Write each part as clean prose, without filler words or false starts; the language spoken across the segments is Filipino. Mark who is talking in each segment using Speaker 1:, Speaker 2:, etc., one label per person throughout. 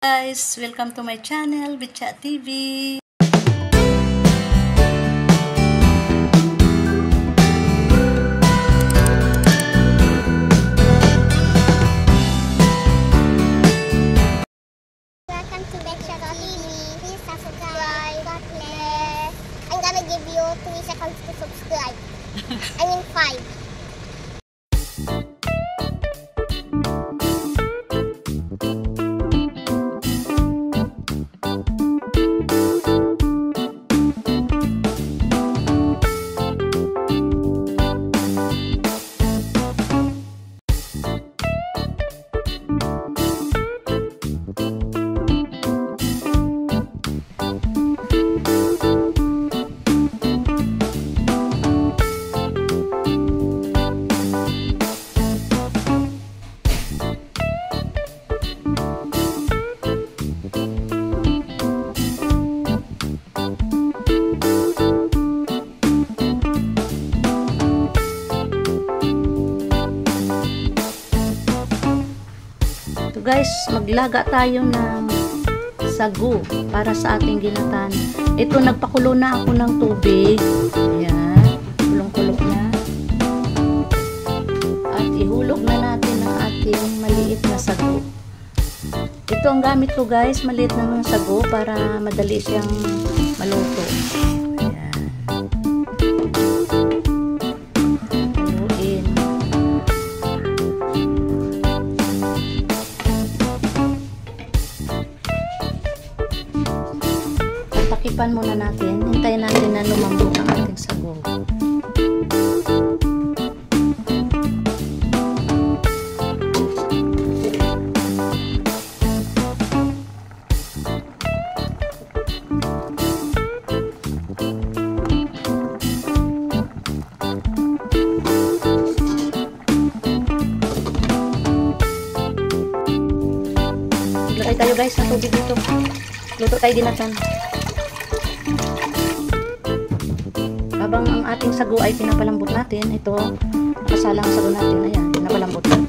Speaker 1: Guys, welcome to my channel, Bitchat TV.
Speaker 2: Welcome to Bitchat TV. Please subscribe. God bless. I'm gonna give you 3 seconds to subscribe. I mean 5.
Speaker 1: Guys, maglaga tayo ng sagu para sa ating ginatan. Ito, nagpakulo na ako ng tubig. Ayan, kulong-kulong na. At ihulog na natin ang ating maliit na sagu. Ito ang gamit ko guys, maliit na sagu para madali siyang maluto. Takipan muna natin. Hintayin natin na lumambot ang ating sago. Maglagay tayo guys ng tubig dito. Luto tayo ginatan. Habang ang ating sago ay pinapalambot natin, ito, nakasalang sago natin, ayan, pinapalambot na.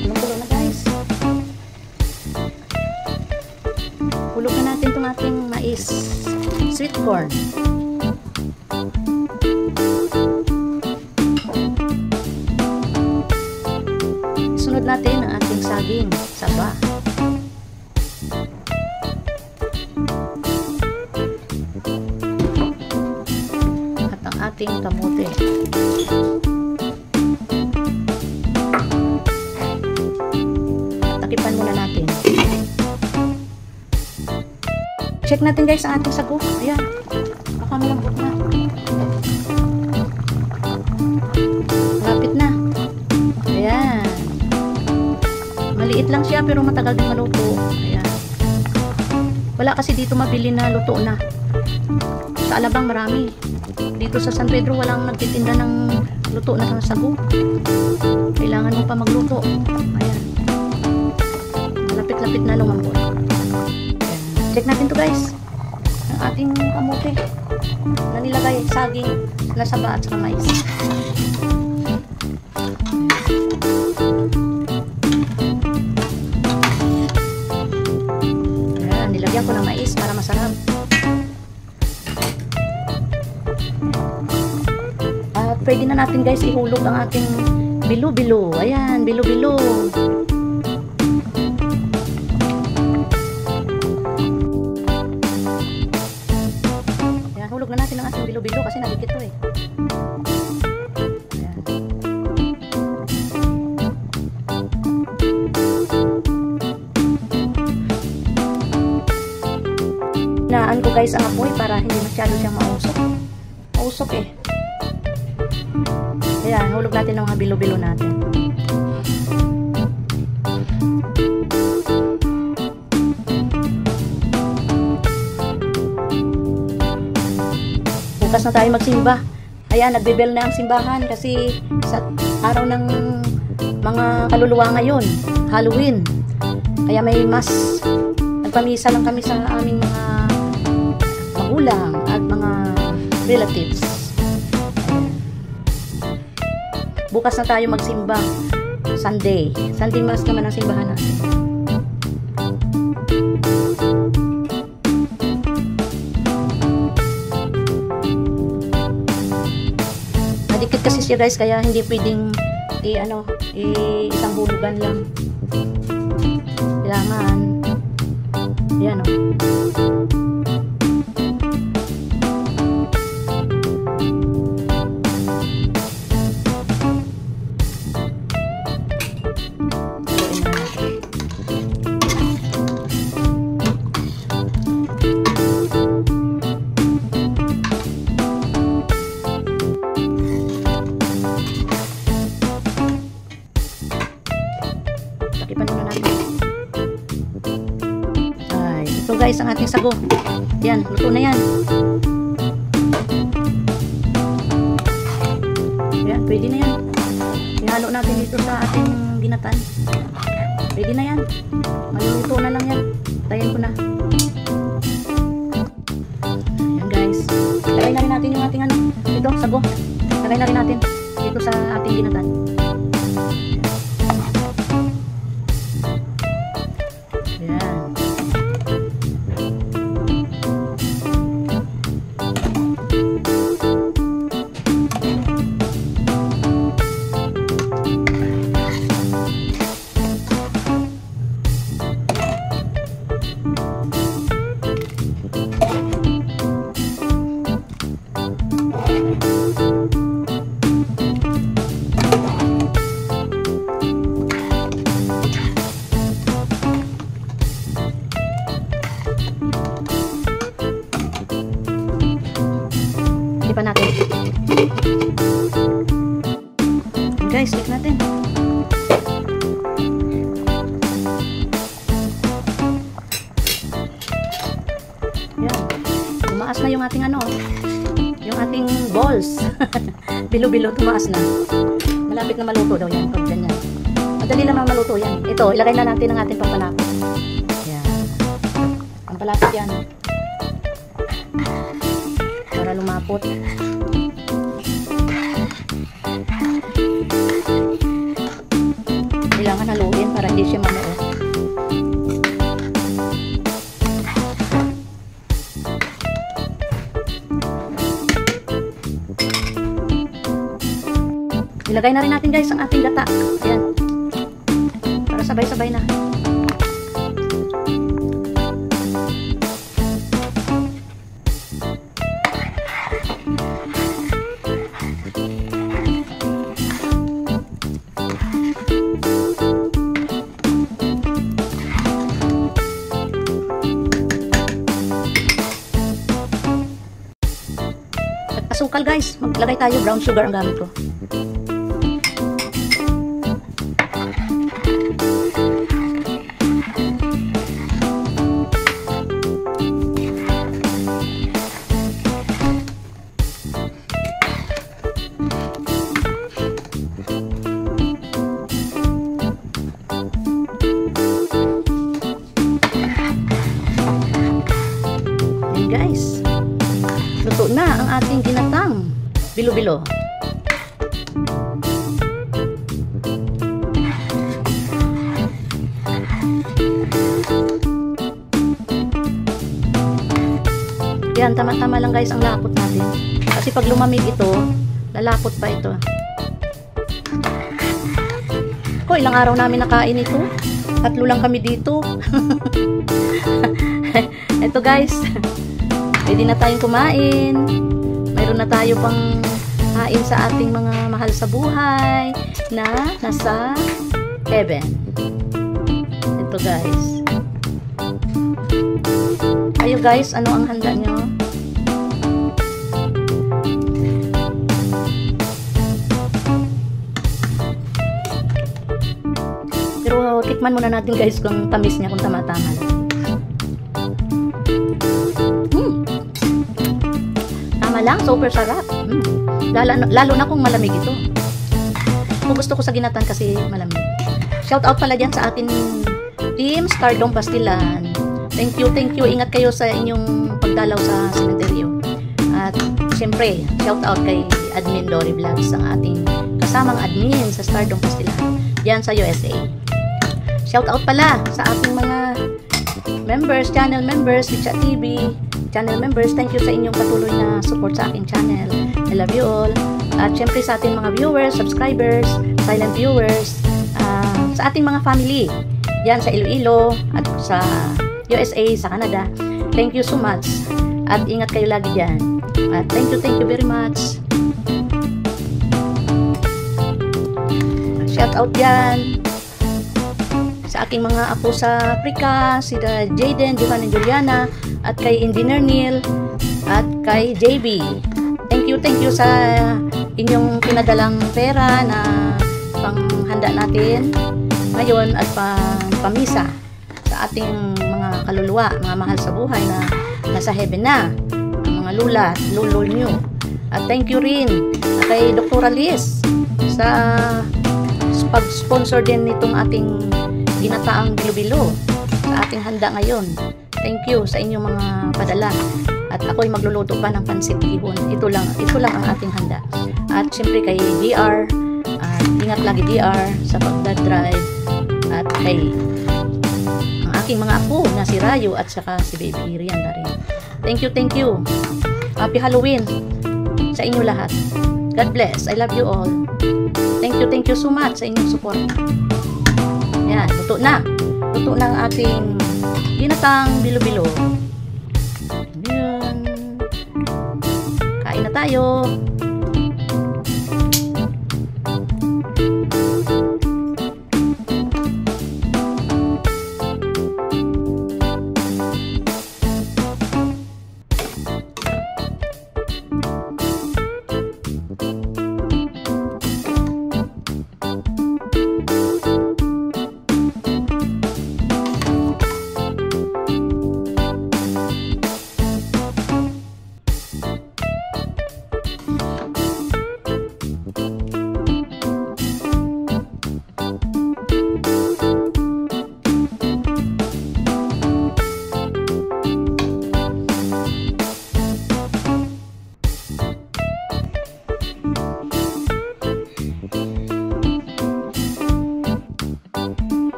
Speaker 1: Kulong-kulo na guys. Hulog na natin itong ating mais, sweet corn. Sunod natin ang ating saging, saba. Ating kamote. Takipan muna natin. Check natin guys ang ating sago. Ayan. Baka malambot na. Lapit na. Ayan. Maliit lang siya pero matagal din maluto. Ayan. Wala kasi dito mabili na luto na. Sa Alabang marami. Dito sa San Pedro walang nagtitinda ng luto na sago. Kailangan mo pa magluto. Ayan. Malapit-lapit na lumambot. Check natin to guys. Ang ating kamote na nilagay saging na saba at saka mais. Ayan, nilagyan ko ng mais para masarap. Pwede na natin guys ihulog ang ating bilo-bilo. Ayan, bilo-bilo. Ayan, hulog na natin ang ating bilo-bilo kasi nagikit to eh. Ayan. Hinaan ko guys ang apoy para hindi masyado siyang mausok. Mausok eh. Ayan, hulog natin ang mga bilo-bilo natin. Bukas na tayo magsimba. Ayan, nagbebel na ang simbahan kasi sa araw ng mga kaluluwa ngayon, Halloween. Kaya may mas. Nagpamisa lang kami sa aming mga magulang at mga relatives. Bukas na tayo magsimba Sunday. Sunday mass naman ang simbahan natin. Madikit kasi siya guys, kaya hindi pwedeng isang hulugan lang. Kailangan yan o. Ito guys, ang ating sago. Yan, luto na yan. Yan, pwede na yan. Ihalo natin dito sa ating ginatan. Pwede na yan. Maluluto na lang yan. Tayin ko na. Yan guys. Lagay na rin natin yung ating ito, sago. Lagay na rin natin dito sa ating ginatan. Pa natin. Guys, stick natin. Yan. Tumaas na yung ating yung ating balls. Bilo-bilo tumaas na. Malapit na maluto daw yan pag ganyan. Madali naman maluto yan. Ito, ilagay na natin ang ating pampalapot. Yan. Pampalapot yan. Para lumapot. Kailangan haluin para hindi siya mamuo. Ilagay na rin natin guys ang ating gata. Ayan. Para sabay-sabay na. Asukal guys, maglagay tayo, brown sugar ang gamit ko. Yan guys, luto na ang ating ginatang bilo-bilo. Yan, tama-tama lang guys ang lapot natin. Kasi pag lumamig ito, lalapot pa ito. Ko, ilang araw namin nakain ito. 3 lang kami dito. Ito guys, pwede na tayong kumain. Mayroon na tayo pang hain sa ating mga mahal sa buhay na nasa heaven. Ito guys. Kayo guys, ano ang handa nyo? Pero tikman muna natin guys kung tamis niya, kung tama-tama. Tama lang, super sarap. Lalo na kung malamig ito. Kung gusto ko sa ginatan kasi malamig. Shout out pala dyan sa atin Team Stardom Pastilan. Thank you. Ingat kayo sa inyong pagdalaw sa sementeryo. At siyempre, shout out kay Admin Dory Vlogs, ang ating kasamang admin sa Stardom Pastilan. diyan sa USA. Shout out pala sa ating mga members, channel members, Licha TV, channel members. Thank you sa inyong patuloy na support sa aking channel. I love you all. At syempre sa ating mga viewers, subscribers, silent viewers, sa ating mga family diyan sa Iloilo at sa USA, sa Canada. Thank you so much. At ingat kayo lagi diyan. At thank you very much. Shout out yan sa aking mga apo sa Africa, sila Jaden, Johan and Juliana, at kay Engineer Neil, at kay JB. Thank you sa inyong pinadalang pera na panghanda natin ngayon at pamisa sa ating mga kaluluwa, mga mahal sa buhay na nasa heaven na, ang mga lolo nyo. At thank you rin kay Dr. Alice sa pag-sponsor din nitong ating ginataang bilo-bilo sa ating handa ngayon. Thank you sa inyong mga padala. At ako'y magluluto pa ng pansit bihon. Ito lang ang ating handa. At syempre kay DR, ingat lagi DR sa pagdadrive, at kay ang aking mga apo na si Rayo at saka si Baby Rian na rin. Thank you. Happy Halloween sa inyo lahat. God bless. I love you all. Thank you so much sa inyong support. Yan, luto na ang ating ginatang bilo-bilo. Yan. Kain na tayo.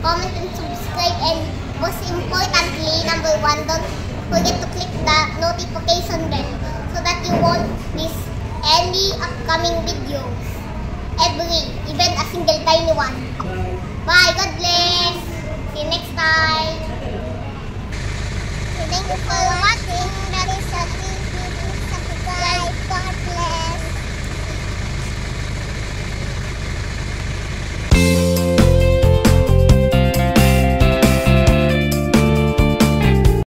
Speaker 1: Comment and subscribe, and most importantly, number 1, don't forget to click the notification bell so that you won't miss any upcoming videos, even a single tiny one. Bye, God bless, see you next time. Thank you for watching. That is a subscribe. God bless.